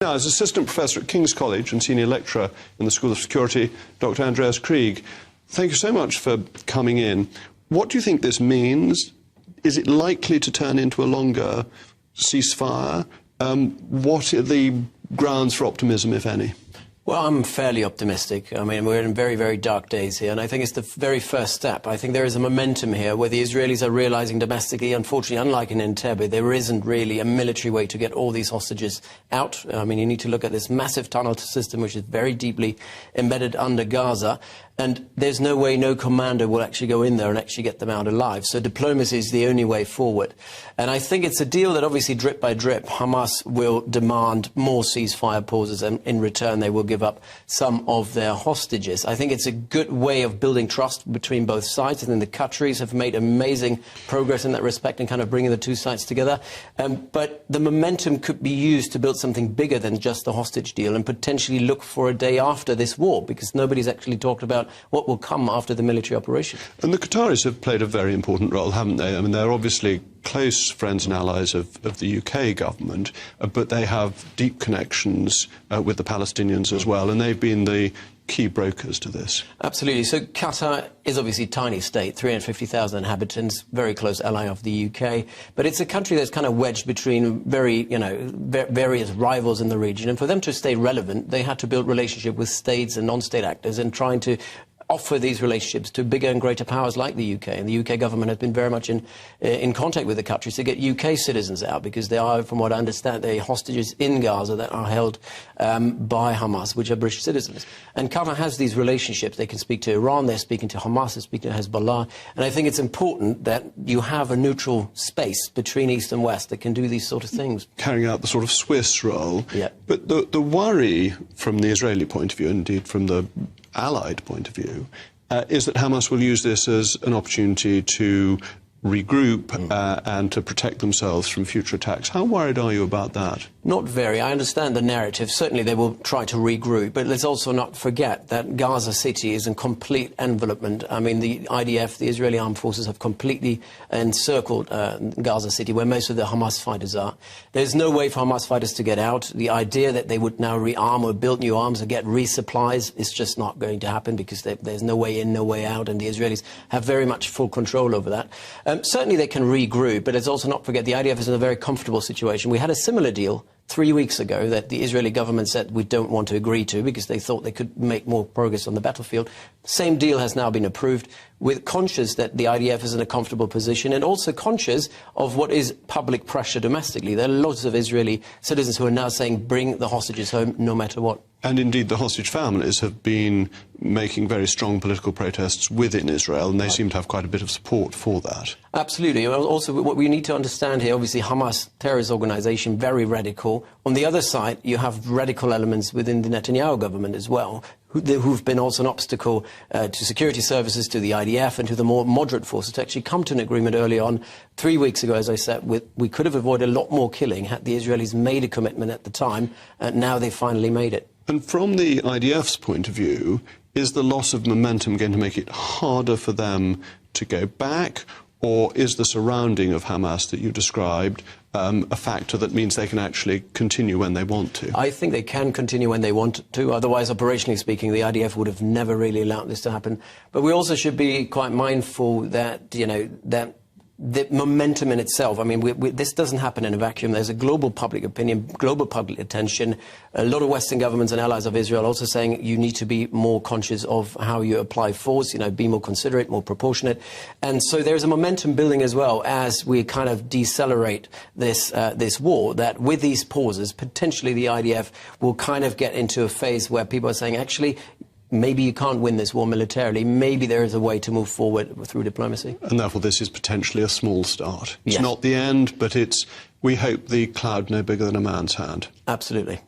Now, as Assistant Professor at King's College and Senior Lecturer in the School of Security, Dr. Andreas Krieg, thank you so much for coming in. What do you think this means? Is it likely to turn into a longer ceasefire? What are the grounds for optimism, if any? Well, I'm fairly optimistic. I mean, we're in very, very dark days here, and I think it's the very first step. I think there is a momentum here where the Israelis are realizing domestically, unfortunately, unlike in Entebbe, there isn't really a military way to get all these hostages out. I mean, you need to look at this massive tunnel system, which is very deeply embedded under Gaza, and there's no way no commander will actually go in there and actually get them out alive. So diplomacy is the only way forward. And I think it's a deal that obviously drip by drip, Hamas will demand more ceasefire pauses, and in return they will give up some of their hostages. I think it's a good way of building trust between both sides. I think the Qataris have made amazing progress in that respect and kind of bringing the two sides together. But the momentum could be used to build something bigger than just the hostage deal and potentially look for a day after this war, because nobody's actually talked about what will come after the military operation. And the Qataris have played a very important role, haven't they? I mean, they're obviously close friends and allies of the UK government, but they have deep connections with the Palestinians as well, and they've been the key brokers to this. Absolutely. So Qatar is obviously a tiny state, 350,000 inhabitants, very close ally of the UK, but it's a country that's kind of wedged between various rivals in the region, and for them to stay relevant, they had to build relationship with states and non-state actors and trying to offer these relationships to bigger and greater powers like the UK. And the UK government has been very much in contact with the Qataris to get UK citizens out, because there are, from what I understand, there are hostages in Gaza that are held by Hamas, which are British citizens. And Qatar has these relationships. They can speak to Iran, they're speaking to Hamas, they're speaking to Hezbollah. And I think it's important that you have a neutral space between East and West that can do these sort of things. Carrying out the sort of Swiss role. Yeah. But the worry from the Israeli point of view, indeed from the Allied point of view, is that Hamas will use this as an opportunity to regroup and to protect themselves from future attacks. How worried are you about that? Not very. I understand the narrative. Certainly they will try to regroup, but let's also not forget that Gaza City is in complete envelopment. I mean, the IDF, the Israeli armed forces, have completely encircled Gaza City, where most of the Hamas fighters are. There's no way for Hamas fighters to get out. The idea that they would now rearm or build new arms or get resupplies is just not going to happen, because there's no way in, no way out, and the Israelis have very much full control over that. Certainly they can regroup, but let's also not forget the IDF is in a very comfortable situation. We had a similar deal 3 weeks ago that the Israeli government said we don't want to agree to, because they thought they could make more progress on the battlefield. Same deal has now been approved, with conscious that the IDF is in a comfortable position, and also conscious of what is public pressure domestically. There are lots of Israeli citizens who are now saying bring the hostages home no matter what. And indeed the hostage families have been making very strong political protests within Israel, and they seem to have quite a bit of support for that. Absolutely. Also, what we need to understand here, obviously Hamas, terrorist organization, very radical. On the other side, you have radical elements within the Netanyahu government as well, who've been also an obstacle to security services, to the IDF and to the more moderate forces to actually come to an agreement early on. 3 weeks ago, as I said, we could have avoided a lot more killing had the Israelis made a commitment at the time, and now they finally made it. And from the IDF's point of view, is the loss of momentum going to make it harder for them to go back, or is the surrounding of Hamas that you described a factor that means they can actually continue when they want to? I think they can continue when they want to. Otherwise, operationally speaking, the IDF would have never really allowed this to happen. But we also should be quite mindful that, that the momentum in itself, I mean, this doesn't happen in a vacuum. There's a global public opinion, global public attention. A lot of Western governments and allies of Israel also saying you need to be more conscious of how you apply force, be more considerate, more proportionate. And so there's a momentum building as well as we kind of decelerate this war, that with these pauses, potentially the IDF will kind of get into a phase where people are saying, actually, maybe you can't win this war militarily. Maybe there is a way to move forward through diplomacy. And therefore this is potentially a small start. It's Yes. not the end, but it's, we hope, the cloud no bigger than a man's hand. Absolutely.